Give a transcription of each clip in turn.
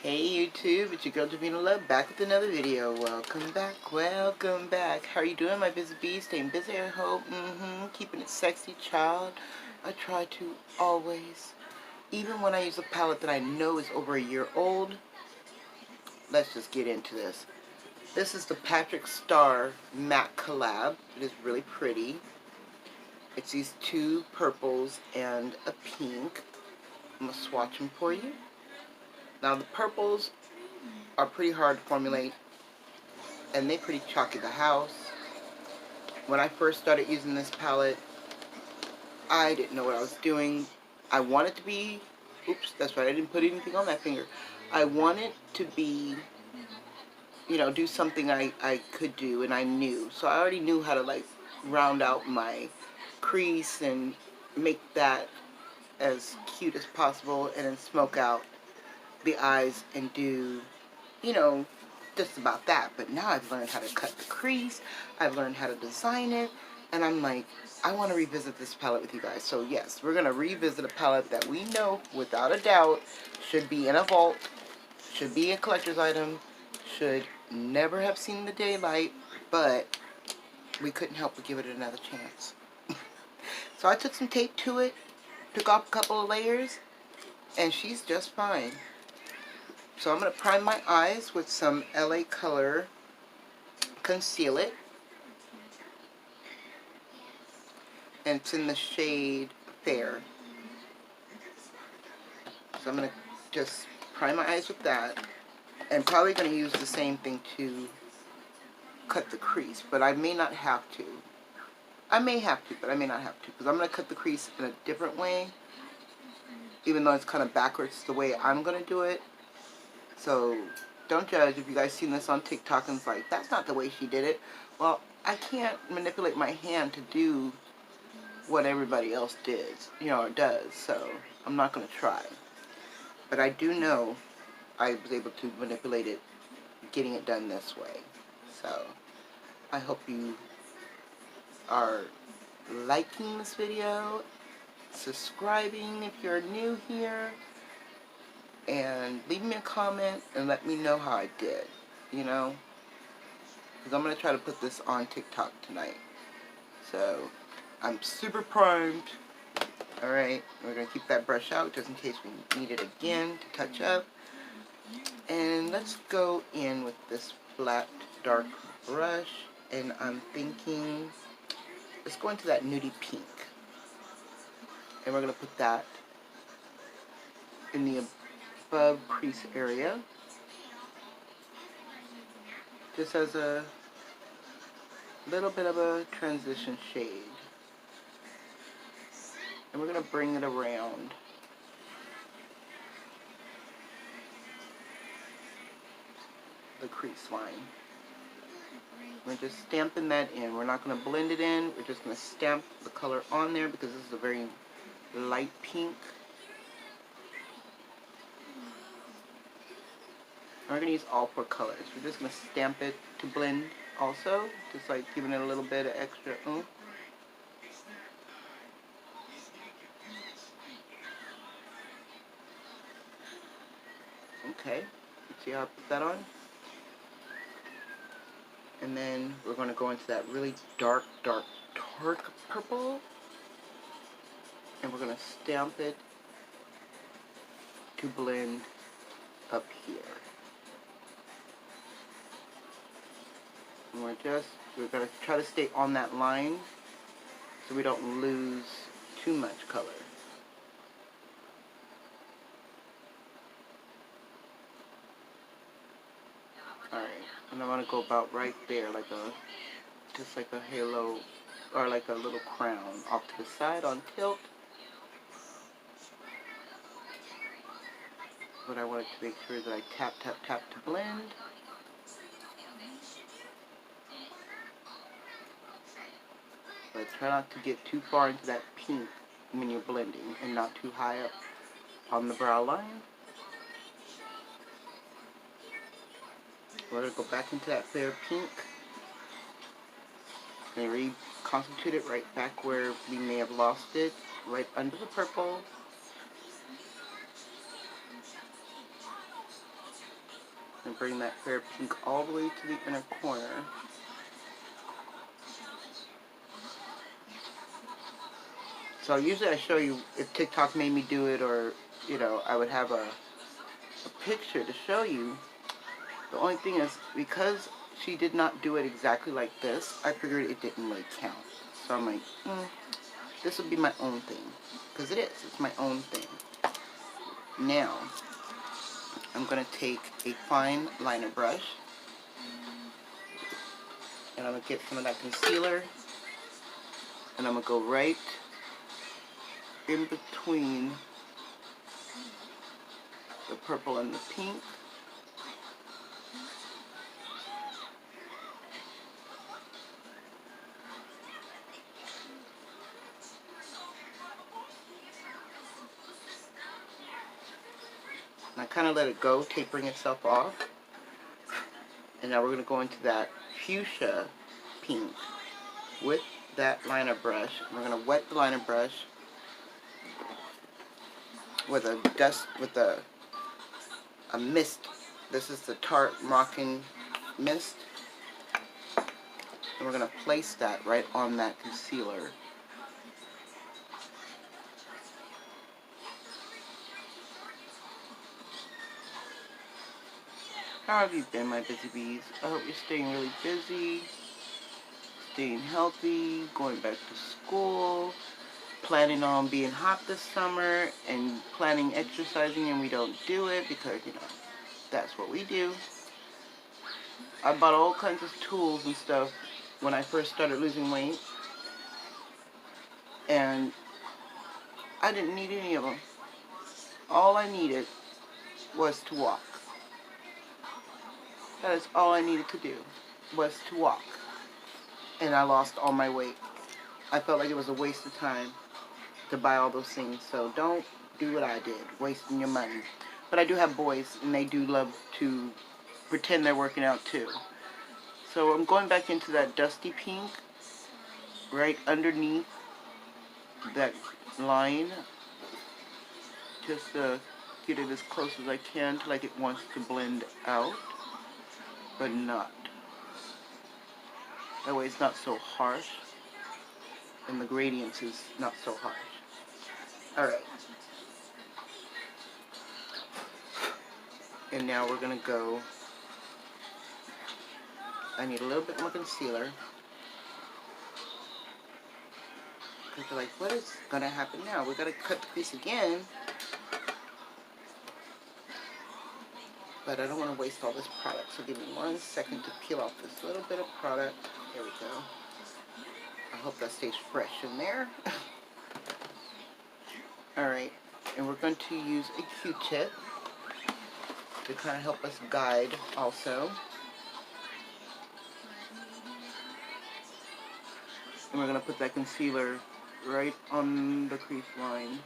Hey YouTube, it's your girl Javina Love back with another video. Welcome back, welcome back. How are you doing, my busy bee? Staying busy, I hope. Keeping it sexy, child. I try to always. Even when I use a palette that I know is over a year old. Let's just get into this. This is the Patrick Starr matte collab. It is really pretty. It's these two purples and a pink. I'm going to swatch them for you. Now the purples are pretty hard to formulate, and they pretty chalky the house. When I first started using this palette, I didn't know what I was doing. I wanted to be, oops, that's right, I didn't put anything on that finger. I wanted to be, you know, do something I could do, and I knew. So I already knew how to, like, round out my crease and make that as cute as possible, and then smoke out the eyes and do, you know, just about that. But now I've learned how to cut the crease, I've learned how to design it, and I'm like, I want to revisit this palette with you guys. So yes, we're going to revisit a palette that we know without a doubt should be in a vault, should be a collector's item, should never have seen the daylight, but we couldn't help but give it another chance. So I took some tape to it, took off a couple of layers, and she's just fine. So I'm going to prime my eyes with some LA Color Conceal It. And it's in the shade Fair. So I'm going to just prime my eyes with that. And probably going to use the same thing to cut the crease. But I may not have to. I may have to, but I may not have to. Because I'm going to cut the crease in a different way. Even though it's kind of backwards the way I'm going to do it. So don't judge if you guys seen this on TikTok and it's like, that's not the way she did it. Well, I can't manipulate my hand to do what everybody else did, you know, or does. So I'm not going to try. But I do know I was able to manipulate it, getting it done this way. So I hope you are liking this video, subscribing if you're new here, and leave me a comment and let me know how I did, you know, because I'm going to try to put this on TikTok tonight. So I'm super primed. Alright, we're going to keep that brush out just in case we need it again to touch up. And let's go in with this flat dark brush, and I'm thinking let's go into that nudie pink, and we're going to put that in the above crease area just as a little bit of a transition shade, and we're going to bring it around the crease line. We're just stamping that in. We're not going to blend it in. We're just going to stamp the color on there because this is a very light pink. We're going to use all four colors. We're just going to stamp it to blend also, just like giving it a little bit of extra oomph. Okay, see how I put that on? And then we're going to go into that really dark purple, and we're going to stamp it to blend up here. And we're going to try to stay on that line so we don't lose too much color. Alright, and I want to go about right there, like just like a halo, or like a little crown off to the side on tilt. But I wanted to make sure that I tap to blend. But try not to get too far into that pink when you're blending, and not too high up on the brow line. We're going to go back into that fair pink and reconstitute it right back where we may have lost it, right under the purple. And bring that fair pink all the way to the inner corner. So usually I show you if TikTok made me do it, or, you know, I would have a picture to show you. The only thing is, because she did not do it exactly like this, I figured it didn't really count. So I'm like, this would be my own thing. Because it is. It's my own thing. Now, I'm going to take a fine liner brush. And I'm going to get some of that concealer. And I'm going to go right in between the purple and the pink. And I kind of let it go, tapering itself off. And now we're going to go into that fuchsia pink with that liner brush. We're going to wet the liner brush with a mist. This is the Tarte Mocking Mist. And we're going to place that right on that concealer. How have you been, my busy bees? I hope you're staying really busy, staying healthy, going back to school, planning on being hot this summer, and planning exercising, and we don't do it because, you know, that's what we do. I bought all kinds of tools and stuff when I first started losing weight, and I didn't need any of them. All I needed was to walk. That is all I needed to do, was to walk. And I lost all my weight. I felt like it was a waste of time to buy all those things. So don't do what I did, wasting your money. But I do have boys, and they do love to pretend they're working out too. So I'm going back into that dusty pink, right underneath that line, just to get it as close as I can to like it wants to blend out, but not. That way it's not so harsh, and the gradients is not so harsh. Alright. And now we're going to go, I need a little bit more concealer. Because they're like, what is going to happen now? We're going to cut the crease again. But I don't want to waste all this product. So give me 1 second to peel off this little bit of product. There we go. I hope that stays fresh in there. Alright. And we're going to use a Q-tip to kind of help us guide also. And we're going to put that concealer right on the crease line.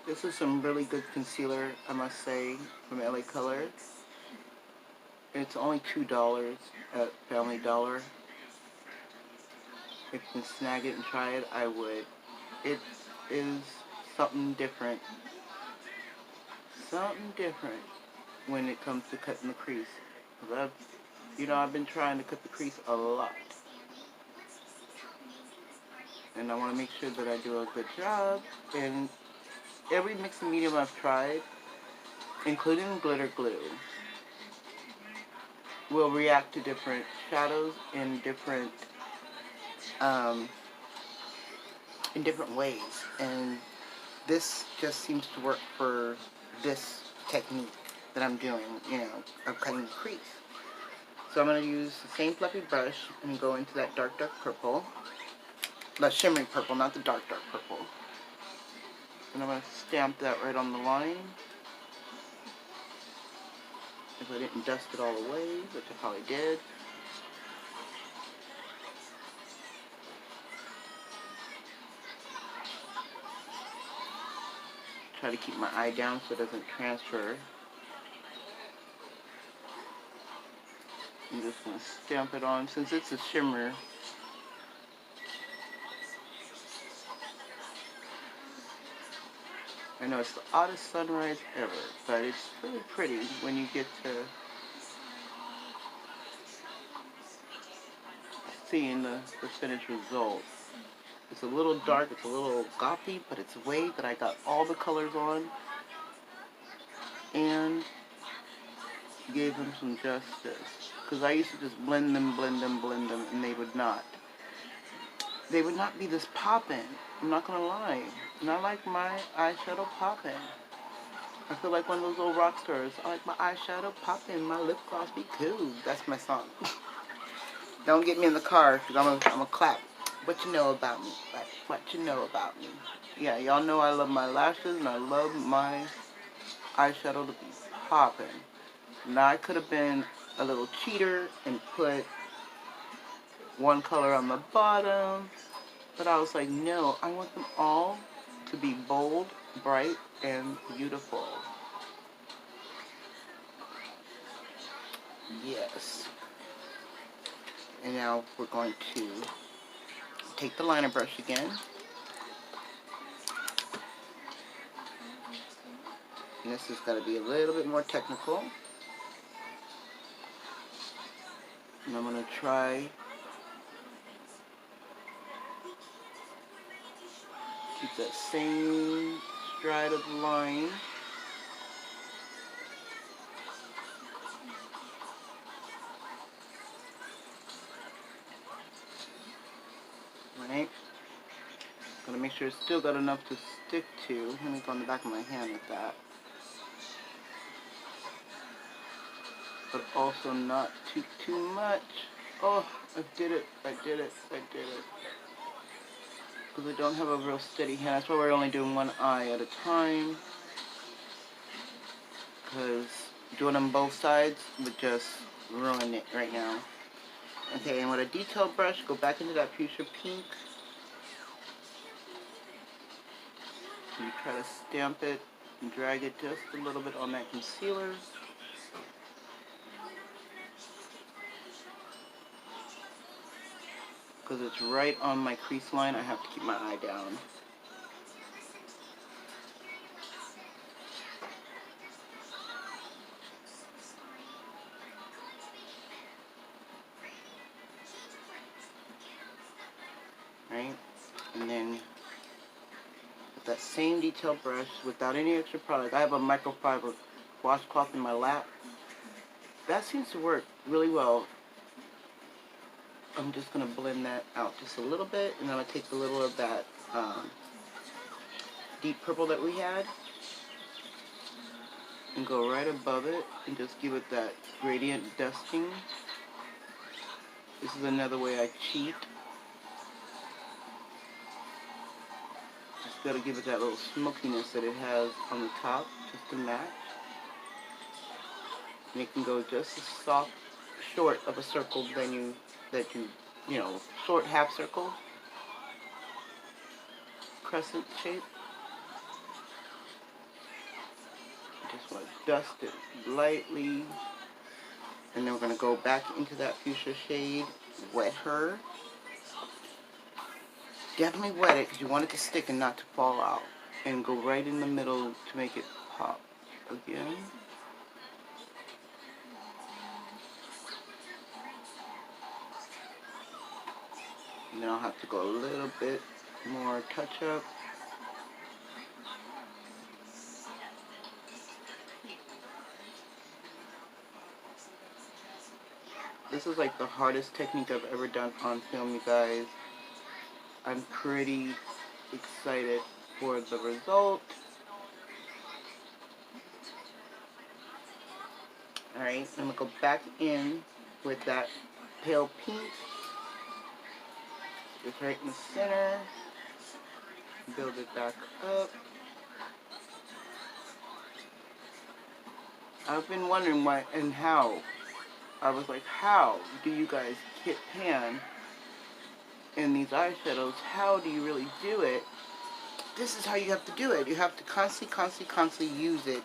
This is some really good concealer, I must say, from LA Color. It's only $2 at Family Dollar. If you can snag it and try it, I would. It is something different. Something different when it comes to cutting the crease. I've been trying to cut the crease a lot. And I want to make sure that I do a good job. And every mixing medium I've tried, including glitter glue, will react to different shadows in different ways. And this just seems to work for this technique that I'm doing, of cutting the crease. So I'm going to use the same fluffy brush and go into that dark purple. The shimmery purple, not the dark purple. And I'm going to stamp that right on the line. If I didn't dust it all away, which I probably did. Try to keep my eye down so it doesn't transfer. I'm just going to stamp it on. Since it's a shimmer, I know it's the oddest sunrise ever, but it's really pretty when you get to seeing the finished result. It's a little dark, it's a little gothy, but it's a way that I got all the colors on and gave them some justice. Because I used to just blend them, and they would not. They would not be this poppin'. I'm not gonna lie. And I like my eyeshadow poppin'. I feel like one of those old rock stars. I like my eyeshadow poppin', my lip gloss be cool. That's my song. Don't get me in the car, because I'm a clap. What you know about me? Like, what you know about me? Yeah, y'all know I love my lashes, and I love my eyeshadow to be poppin'. Now, I could have been a little cheater and put one color on the bottom, but I was like, no, I want them all to be bold, bright, and beautiful. Yes. And now we're going to take the liner brush again. And this is going to be a little bit more technical. And I'm going to try keep that same stride of the line. Right? Gonna make sure it's still got enough to stick to. Let me go on the back of my hand with that. But also not too much. Oh, I did it. Because I don't have a real steady hand. That's why we're only doing one eye at a time. Because doing them both sides would just ruin it right now. Okay, and with a detail brush, go back into that fuchsia pink. You try to stamp it and drag it just a little bit on that concealer. Because it's right on my crease line, I have to keep my eye down. Right? And then with that same detail brush, without any extra product, I have a microfiber washcloth in my lap. That seems to work really well. I'm just going to blend that out just a little bit, and then I'll take a little of that deep purple that we had and go right above it and just give it that gradient dusting. This is another way I cheat. Just got to give it that little smokiness that it has on the top just to match. And it can go just as soft, short of a circle than you know, short half circle, crescent shape. Just want to dust it lightly. And then we're going to go back into that fuchsia shade, wet her. Definitely wet it because you want it to stick and not to fall out. And go right in the middle to make it pop again. And then I'll have to go a little bit more touch up. This is like the hardest technique I've ever done on film, you guys. I'm pretty excited for the result. Alright, I'm going to go back in with that pale pink. Just right in the center. Build it back up. I've been wondering why and how. I was like, how do you guys hit pan in these eyeshadows? How do you really do it? This is how you have to do it. You have to constantly use it.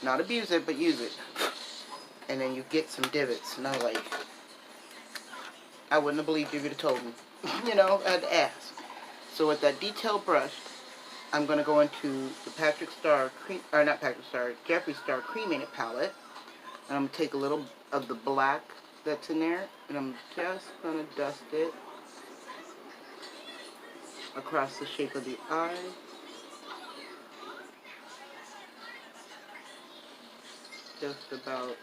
Not abuse it, but use it. And then you get some divots. And I was like, I wouldn't have believed you if you'd have told me. You know, I had to ask. So with that detail brush, I'm going to go into the Jeffree Star Cremated palette. And I'm going to take a little of the black that's in there, and I'm just going to dust it across the shape of the eye. Just about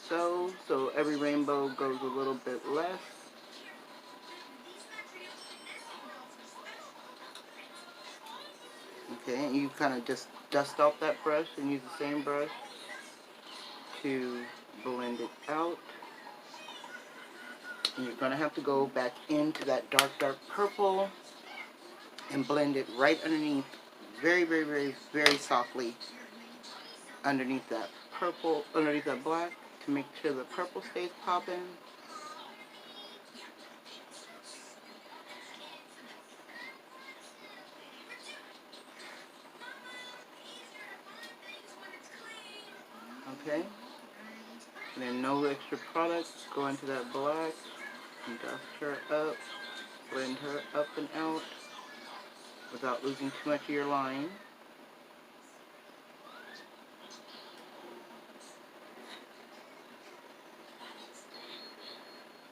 so. So every rainbow goes a little bit less. Okay, and you kind of just dust off that brush and use the same brush to blend it out. And you're going to have to go back into that dark, dark purple and blend it right underneath, very, very, very, very softly underneath that purple, underneath that black, to make sure the purple stays popping. Okay, and then no extra products, go into that black and dust her up, blend her up and out without losing too much of your line.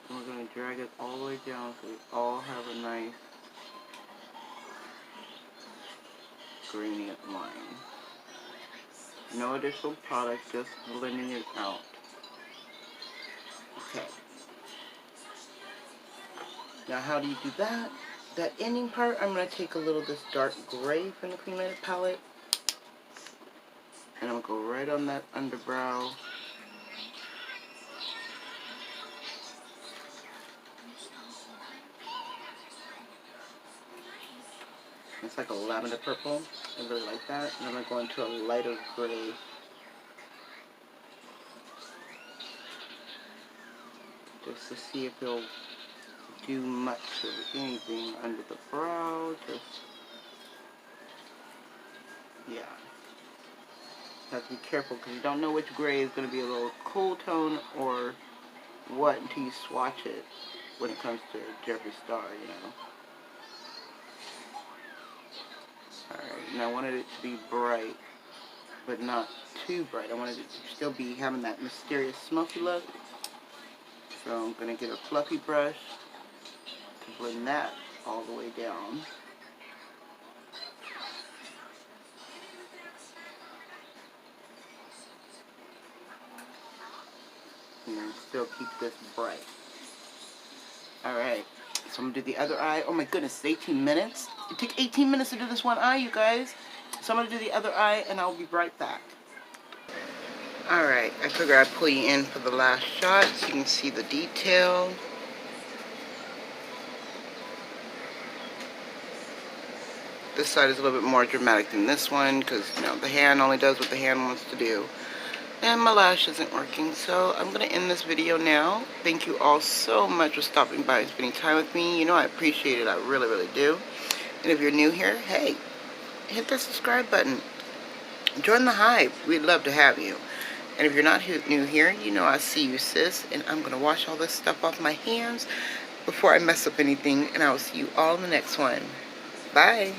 And we're going to drag it all the way down so we all have a nice gradient line. No additional product, just blending it out. Okay. Now how do you do that? That ending part, I'm going to take a little of this dark gray from the Cremated palette. And I'm going to go right on that underbrow. It's like a lavender purple. I really like that. And I'm going to go into a lighter gray. Just to see if it'll do much of anything under the brow. Just, yeah. Have to be careful because you don't know which gray is going to be a little cool tone or what until you swatch it when it comes to Jeffree Star, you know. Alright, now I wanted it to be bright, but not too bright. I wanted it to still be having that mysterious smoky look. So I'm going to get a fluffy brush to blend that all the way down. And then still keep this bright. Alright, so I'm going to do the other eye. Oh my goodness, it's 18 minutes? It took 18 minutes to do this one eye, you guys. So I'm going to do the other eye and I'll be right back. Alright, I figure I'd pull you in for the last shot so you can see the detail. This side is a little bit more dramatic than this one because, you know, the hand only does what the hand wants to do. And my lash isn't working, so I'm going to end this video now. Thank you all so much for stopping by and spending time with me. You know I appreciate it. I really, really do. And if you're new here, hey, hit the subscribe button. Join the hype. We'd love to have you. And if you're not new here, you know I see you, sis. And I'm going to wash all this stuff off my hands before I mess up anything. And I will see you all in the next one. Bye.